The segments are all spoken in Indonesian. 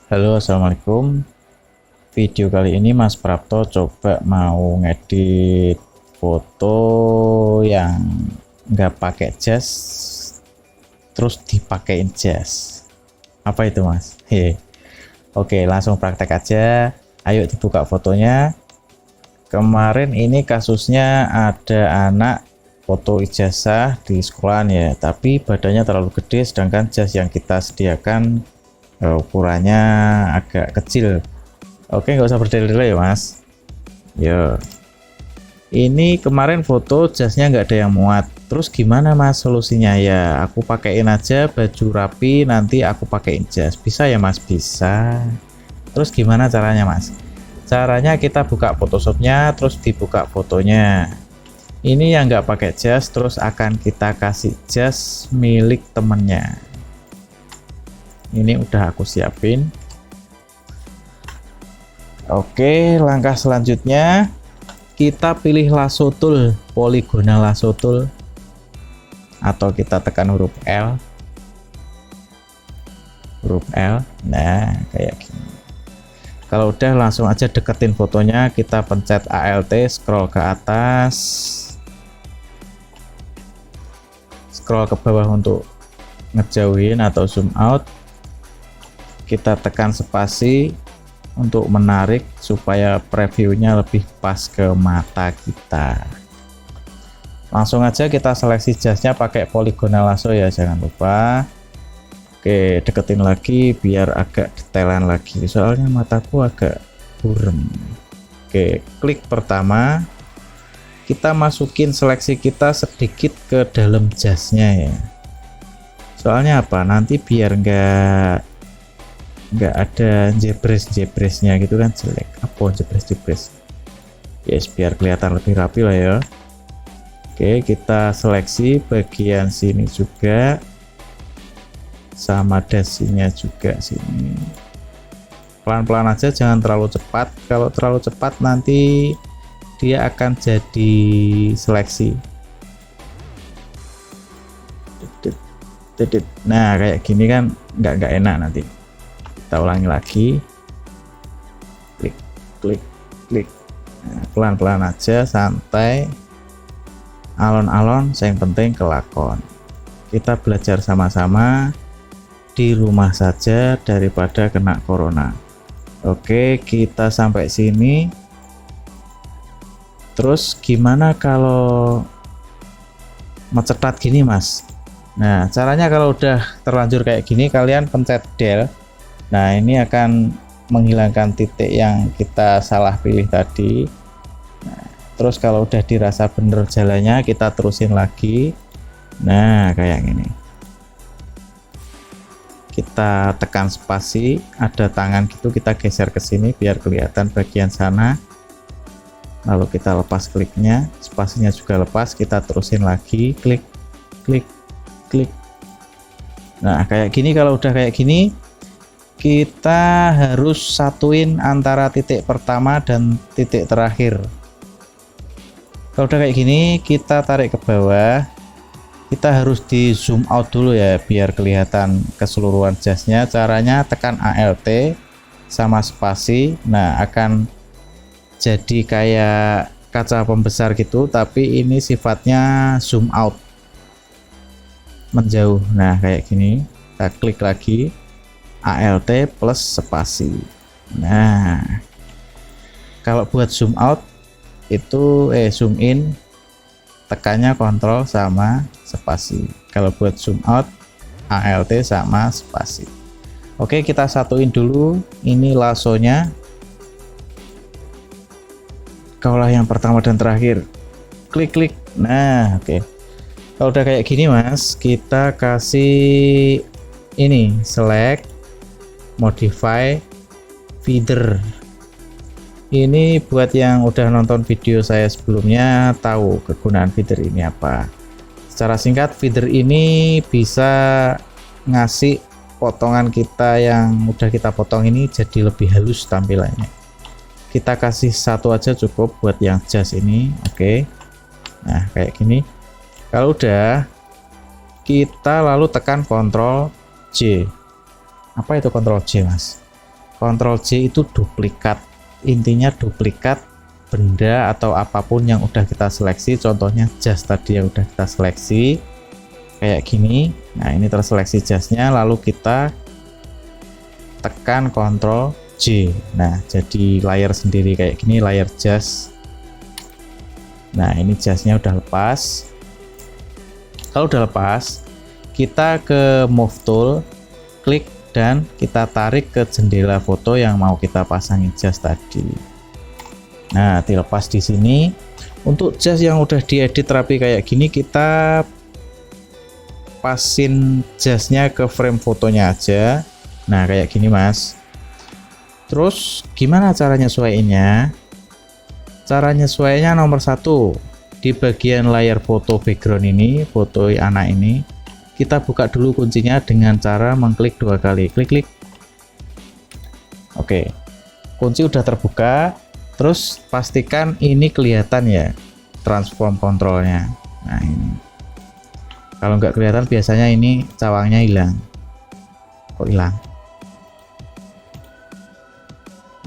Halo, assalamualaikum. Video kali ini Mas Prapto coba mau ngedit foto yang nggak pakai jas, terus dipakein jas. Apa itu, Mas? Oke, langsung praktek aja. Ayo dibuka fotonya. Kemarin ini kasusnya ada anak foto ijazah di sekolahan ya, tapi badannya terlalu gede, sedangkan jas yang kita sediakan ukurannya agak kecil. Oke, nggak usah berdele-dele ya Mas. Ya, ini kemarin foto jasnya nggak ada yang muat. Terus gimana Mas solusinya? Ya aku pakein aja baju rapi, nanti aku pakein jas. Bisa ya Mas? Bisa. Terus gimana caranya Mas? Caranya kita buka Photoshopnya, terus dibuka fotonya. Ini yang nggak pakai jas, terus akan kita kasih jas milik temennya. Ini udah aku siapin. Oke, langkah selanjutnya kita pilih lasso tool, poligonal lasso tool, atau kita tekan huruf L. Nah kayak gini. Kalau udah, langsung aja deketin fotonya, kita pencet Alt, scroll ke atas, scroll ke bawah untuk ngejauhin atau zoom out. Kita tekan spasi untuk menarik supaya previewnya lebih pas ke mata kita. Langsung aja kita seleksi jasnya pakai poligonal lasso ya, jangan lupa. Oke, deketin lagi biar agak detailan lagi, soalnya mataku agak burem. Oke, klik pertama, kita masukin seleksi kita sedikit ke dalam jasnya ya. Soalnya apa? Nanti biar nggak ada jebres-jebresnya gitu kan, jelek. Apa jebres-jebres? Yes, biar kelihatan lebih rapi lah ya. Oke, kita seleksi bagian sini juga, sama dasinya juga sini. Pelan-pelan aja, jangan terlalu cepat. Kalau terlalu cepat nanti dia akan jadi seleksi. Nah kayak gini kan nggak enak nanti. Kita ulangi lagi, klik. Nah, pelan-pelan aja, santai, alon-alon, yang penting kelakon. Kita belajar sama-sama di rumah saja daripada kena corona. Oke, kita sampai sini. Terus gimana kalau mencetak gini Mas? Nah caranya, kalau udah terlanjur kayak gini, kalian pencet del. Nah ini akan menghilangkan titik yang kita salah pilih tadi. Nah, terus kalau udah dirasa bener jalannya, kita terusin lagi. Nah kayak gini, kita tekan spasi, ada tangan gitu, kita geser ke sini biar kelihatan bagian sana. Lalu kita lepas kliknya, spasinya juga lepas, kita terusin lagi, klik. Nah kayak gini. Kalau udah kayak gini, kita harus satuin antara titik pertama dan titik terakhir. Kalau udah kayak gini, kita tarik ke bawah. Kita harus di zoom out dulu ya, biar kelihatan keseluruhan jasnya. Caranya tekan Alt sama spasi. Nah akan jadi kayak kaca pembesar gitu, tapi ini sifatnya zoom out, menjauh. Nah kayak gini, kita klik lagi Alt plus spasi. Nah kalau buat zoom out itu zoom in, tekannya kontrol sama spasi. Kalau buat zoom out, Alt sama spasi. Oke, kita satuin dulu ini lassonya. Kaulah yang pertama dan terakhir, klik. Nah oke, kalau udah kayak gini Mas, kita kasih ini select, modify, feather. Ini buat yang udah nonton video saya sebelumnya tahu kegunaan feather ini apa. Secara singkat, feather ini bisa ngasih potongan kita yang udah kita potong ini jadi lebih halus tampilannya. Kita kasih satu aja cukup buat yang jas ini. Oke, nah kayak gini. Kalau udah, kita lalu tekan Ctrl J. Apa itu Ctrl J Mas? Ctrl J itu duplikat, intinya duplikat benda atau apapun yang udah kita seleksi. Contohnya jas tadi yang udah kita seleksi kayak gini. Nah ini terseleksi jasnya, lalu kita tekan Ctrl J. Nah jadi layer sendiri kayak gini, layer jas. Nah ini jasnya udah lepas. Kalau udah lepas, kita ke move tool, klik dan kita tarik ke jendela foto yang mau kita pasangin jas tadi. Nah dilepas di sini. Untuk jas yang udah diedit rapi kayak gini, kita pasin jasnya ke frame fotonya aja. Nah kayak gini mas. Terus gimana cara nyesuaiinnya? Cara nyesuainya nomor 1, di bagian layar foto background ini, foto anak ini, kita buka dulu kuncinya dengan cara mengklik 2 kali. Klik. Oke, kunci udah terbuka. Terus pastikan ini kelihatan ya transform kontrolnya. Nah ini, kalau nggak kelihatan biasanya ini cawangnya hilang. Kok hilang?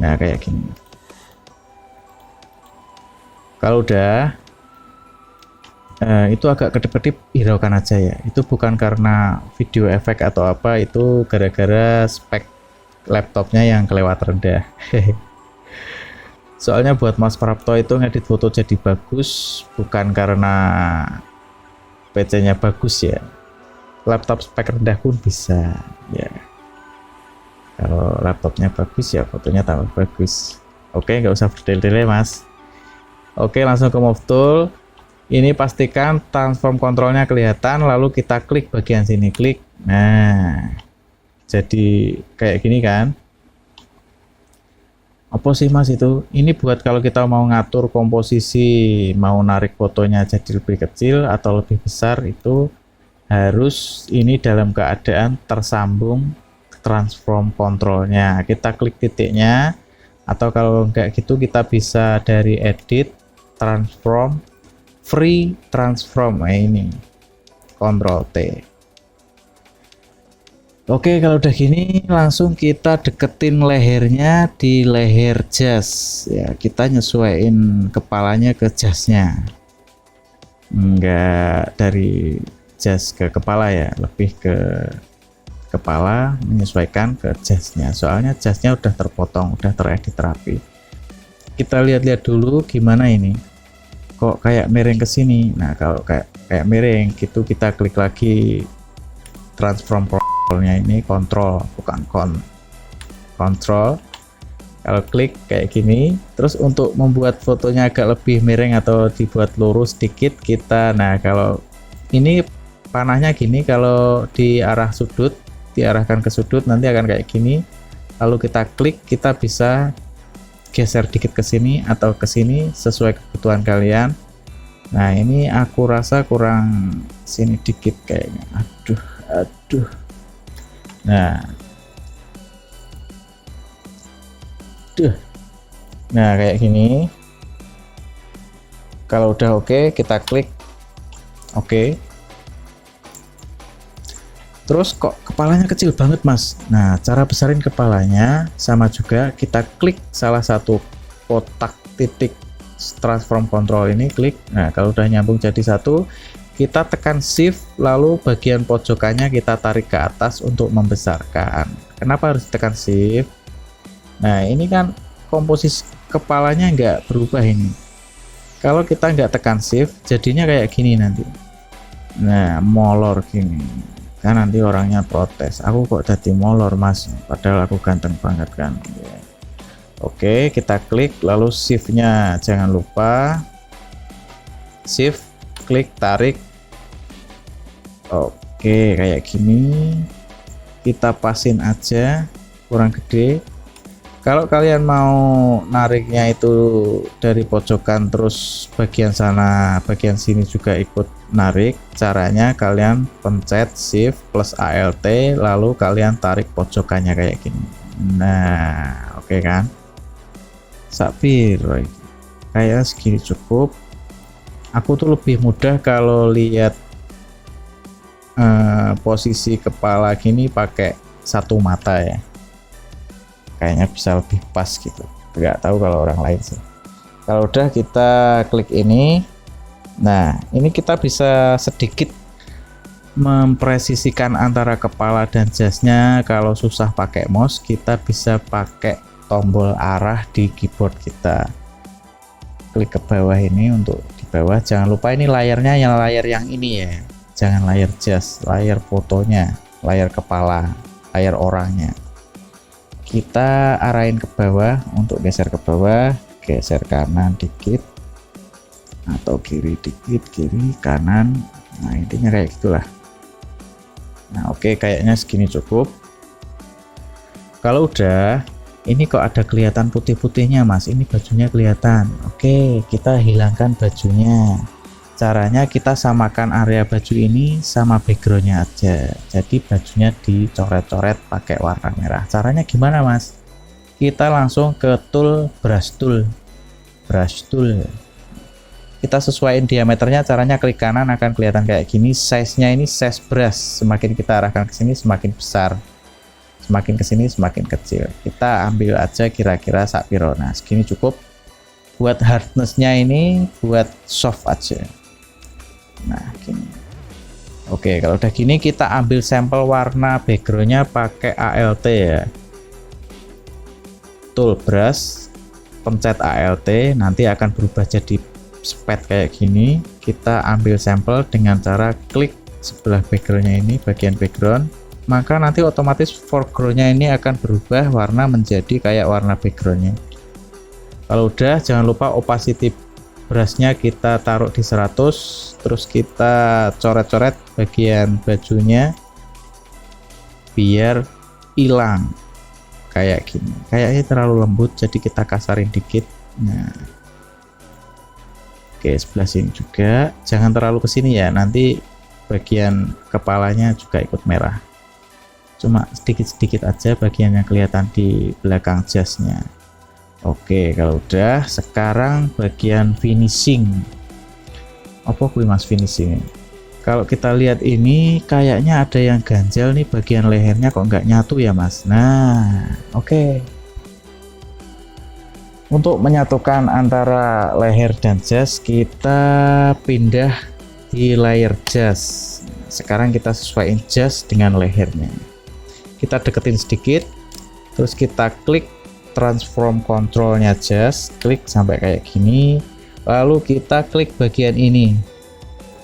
Nah kayak gini. Kalau udah itu agak kedip-kedip, hiraukan aja ya. Itu bukan karena video efek atau apa, itu gara-gara spek laptopnya yang kelewat rendah. Soalnya buat Mas Prapto itu ngedit foto jadi bagus bukan karena PC-nya bagus ya. Laptop spek rendah pun bisa ya. Kalau laptopnya bagus ya fotonya tambah bagus. Oke, nggak usah berdele-dele mas. Oke, langsung ke move tool. Ini pastikan transform kontrolnya kelihatan, lalu kita klik bagian sini, klik. Nah, jadi kayak gini kan. Apa sih mas itu? Ini buat kalau kita mau ngatur komposisi, mau narik fotonya jadi lebih kecil atau lebih besar, itu harus ini dalam keadaan tersambung transform kontrolnya. Kita klik titiknya, atau kalau enggak gitu kita bisa dari edit, transform, free transform. Nah, ini Ctrl T. Oke, kalau udah gini langsung kita deketin lehernya di leher jas ya. Kita nyesuaiin kepalanya ke jasnya, enggak dari jas ke kepala ya, lebih ke kepala menyesuaikan ke jasnya. Soalnya jasnya udah terpotong, udah teredit rapi. Kita lihat-lihat dulu gimana ini. Kok kayak miring ke sini. Nah, kalau kayak miring gitu kita klik lagi transform kontrolnya, ini kontrol bukan kontrol. Kalau klik kayak gini, terus untuk membuat fotonya agak lebih miring atau dibuat lurus sedikit kita, nah kalau ini panahnya gini, kalau di arah sudut, diarahkan ke sudut nanti akan kayak gini. Lalu kita klik, kita bisa geser dikit ke sini atau ke sini sesuai kebutuhan kalian. Nah ini aku rasa kurang sini dikit kayaknya. Aduh. Nah kayak gini. Kalau udah oke, kita klik oke. Terus kok kepalanya kecil banget mas. Nah cara besarin kepalanya sama juga, kita klik salah satu kotak titik transform control ini, klik. Nah kalau udah nyambung jadi satu, kita tekan shift, lalu bagian pojokannya kita tarik ke atas untuk membesarkan. Kenapa harus tekan shift? Nah ini kan komposisi kepalanya nggak berubah ini. Kalau kita nggak tekan shift, jadinya kayak gini nanti. Nah molor gini kan, nanti orangnya protes, aku kok jadi molor mas, padahal aku ganteng banget kan ya. Oke, kita klik, lalu shift-nya jangan lupa shift, klik, tarik. Oke, kayak gini kita pasin aja, kurang gede. Kalau kalian mau nariknya itu dari pojokan terus bagian sana bagian sini juga ikut narik, caranya kalian pencet shift plus alt, lalu kalian tarik pojokannya kayak gini. Nah oke kan, sapir kayak segini cukup. Aku tuh lebih mudah kalau lihat posisi kepala gini pakai satu mata ya, kayaknya bisa lebih pas gitu, nggak tahu kalau orang lain sih. Kalau udah kita klik ini, nah ini kita bisa sedikit mempresisikan antara kepala dan jasnya. Kalau susah pakai mouse, kita bisa pakai tombol arah di keyboard kita. Klik ke bawah ini untuk di bawah. Jangan lupa ini layarnya yang layar yang ini ya, jangan layar jas, layar fotonya, layar kepala, layar orangnya. Kita arahin ke bawah. Untuk geser ke bawah, geser kanan dikit atau kiri dikit, kiri kanan. Nah intinya kayak gitulah. Nah oke, kayaknya segini cukup. Kalau udah, ini kok ada kelihatan putih-putihnya mas, ini bajunya kelihatan. Oke, kita hilangkan bajunya. Caranya kita samakan area baju ini sama backgroundnya aja, jadi bajunya dicoret-coret pakai warna merah. Caranya gimana mas? Kita langsung ke tool, brush tool, kita sesuaiin diameternya. Caranya klik kanan akan kelihatan kayak gini. Size-nya ini size brush, semakin kita arahkan ke sini semakin besar, semakin ke sini semakin kecil. Kita ambil aja kira-kira sakpiro. Nah segini cukup. Buat hardness-nya ini buat soft aja. Nah gini. Oke, kalau udah gini kita ambil sampel warna backgroundnya pakai ALT ya. Tool brush, pencet ALT, nanti akan berubah jadi spet kayak gini. Kita ambil sampel dengan cara klik sebelah backgroundnya ini, bagian background, maka nanti otomatis foregroundnya ini akan berubah warna menjadi kayak warna backgroundnya. Kalau udah, jangan lupa opacity brushnya kita taruh di 100, terus kita coret-coret bagian bajunya biar hilang kayak gini. Kayaknya terlalu lembut, jadi kita kasarin dikit. Nah oke, sebelah sini juga jangan terlalu ke sini ya, nanti bagian kepalanya juga ikut merah. Cuma sedikit-sedikit aja bagian yang kelihatan di belakang jasnya. Oke, kalau udah, sekarang bagian finishing. Apa gue mas finishing? Kalau kita lihat ini kayaknya ada yang ganjal nih, bagian lehernya kok nggak nyatu ya mas. Nah oke. Untuk menyatukan antara leher dan jas, kita pindah di layer jas. Sekarang kita sesuaikan jas dengan lehernya. Kita deketin sedikit, terus kita klik transform controlnya jas, klik sampai kayak gini. Lalu kita klik bagian ini.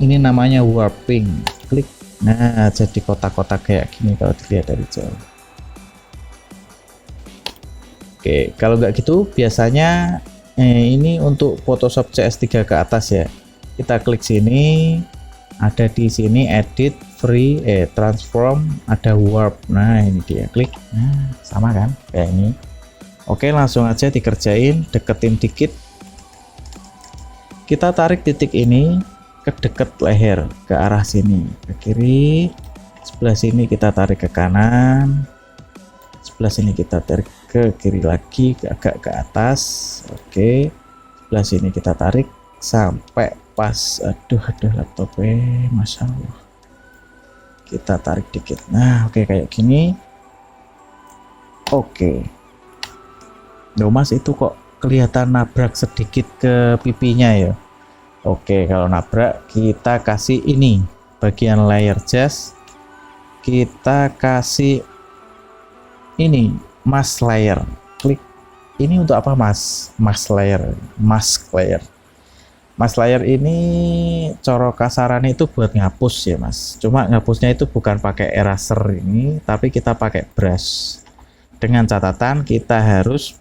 Ini namanya warping. Klik. Nah, jadi kotak-kotak kayak gini kalau dilihat dari jauh. Oke, kalau nggak gitu biasanya ini untuk Photoshop CS3 ke atas ya. Kita klik sini, ada di sini edit, free, transform, ada warp. Nah ini dia, klik. Nah sama kan kayak ini. Oke, langsung aja dikerjain, deketin dikit. Kita tarik titik ini ke deket leher, ke arah sini, ke kiri. Sebelah sini kita tarik ke kanan. Sebelah sini kita tarik ke kiri lagi, agak ke atas. Oke, sebelah sini kita tarik sampai pas. Aduh laptopnya, masya Allah. Kita tarik dikit. Nah oke, kayak gini. Oke. Loh mas, itu kok kelihatan nabrak sedikit ke pipinya ya. Oke, kalau nabrak kita kasih ini bagian layer jas, kita kasih ini mask layer. Klik ini untuk apa mas? Mask layer, mask layer. Mask layer ini coro kasarannya itu buat ngapus ya mas. Cuma ngapusnya itu bukan pakai eraser ini, tapi kita pakai brush. Dengan catatan kita harus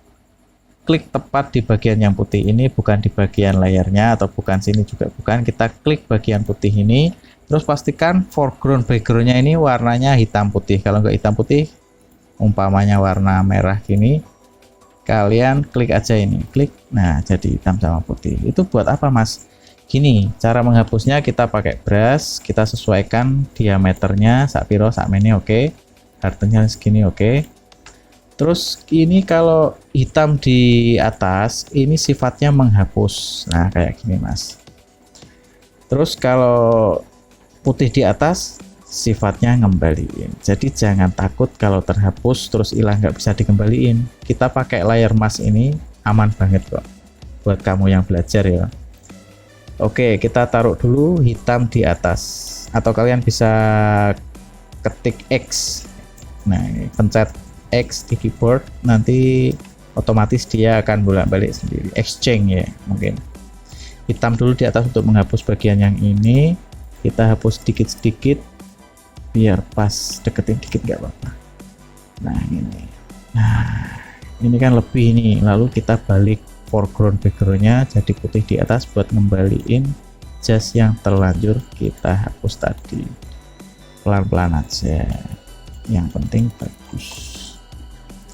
klik tepat di bagian yang putih ini, bukan di bagian layarnya, atau bukan sini juga bukan. Kita klik bagian putih ini, terus pastikan foreground backgroundnya ini warnanya hitam putih. Kalau nggak hitam putih, umpamanya warna merah gini, kalian klik aja ini, klik. Nah jadi hitam sama putih. Itu buat apa mas? Gini cara menghapusnya, kita pakai brush, kita sesuaikan diameternya sakpiro sakmene. Oke, hartanya segini. Oke, terus ini kalau hitam di atas ini sifatnya menghapus. Nah kayak gini mas. Terus kalau putih di atas sifatnya ngembaliin. Jadi jangan takut kalau terhapus terus hilang nggak bisa dikembaliin. Kita pakai layer mask ini aman banget kok buat kamu yang belajar ya. Oke, kita taruh dulu hitam di atas atau kalian bisa ketik X. Nah, pencet X di keyboard, nanti otomatis dia akan bolak-balik sendiri. Exchange ya mungkin. Hitam dulu di atas untuk menghapus bagian yang ini. Kita hapus sedikit-sedikit biar pas, deketin dikit nggak apa-apa. Nah ini, ini kan lebih nih. Lalu kita balik foreground backgroundnya jadi putih di atas buat ngembaliin jas yang terlanjur kita hapus tadi. Pelan-pelan aja, yang penting bagus.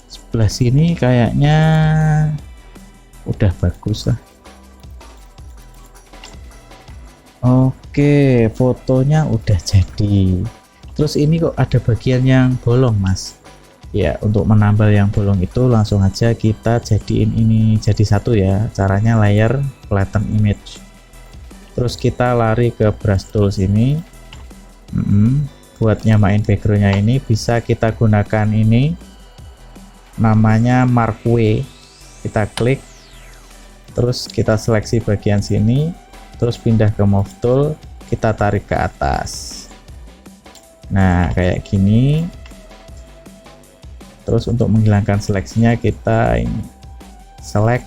Sebelah sini kayaknya udah bagus lah. Oke, fotonya udah jadi. Terus ini kok ada bagian yang bolong mas. Ya, untuk menambal yang bolong itu langsung aja kita jadiin ini jadi satu ya. Caranya layer flatten image. Terus kita lari ke brush tools ini. Buat nyamain backgroundnya ini bisa kita gunakan ini. Namanya Mark W. Kita klik. Terus kita seleksi bagian sini. Terus pindah ke move tool. Kita tarik ke atas. Nah kayak gini. Terus untuk menghilangkan seleksinya kita ini select,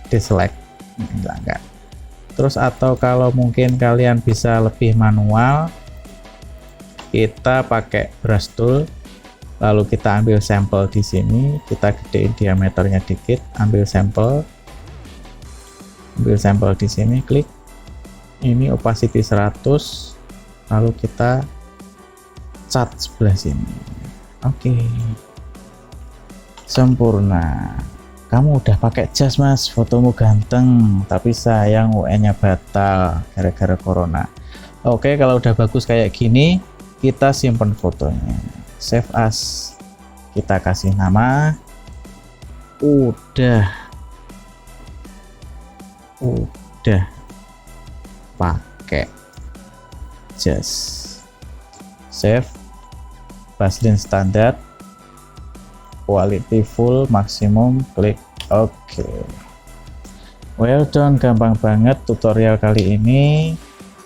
deselect, menghilangkan. Terus atau kalau mungkin kalian bisa lebih manual, kita pakai brush tool, lalu kita ambil sampel di sini, kita gedein diameternya dikit, ambil sampel di sini, klik ini opacity 100, lalu kita cat sebelah sini. Oke, sempurna. Kamu udah pakai jas mas, fotomu ganteng, tapi sayang UN-nya batal gara-gara corona. Oke, kalau udah bagus kayak gini, kita simpen fotonya, save as, kita kasih nama, udah pakai jas, save, baseline standar, quality full, maksimum, klik OK. Well done, gampang banget tutorial kali ini.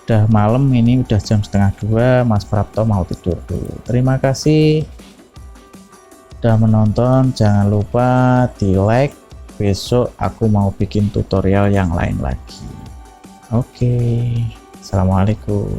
Udah malam ini, udah jam 1:30, Mas Prapto mau tidur dulu. Terima kasih udah menonton, jangan lupa di like. Besok aku mau bikin tutorial yang lain lagi. Oke, assalamualaikum.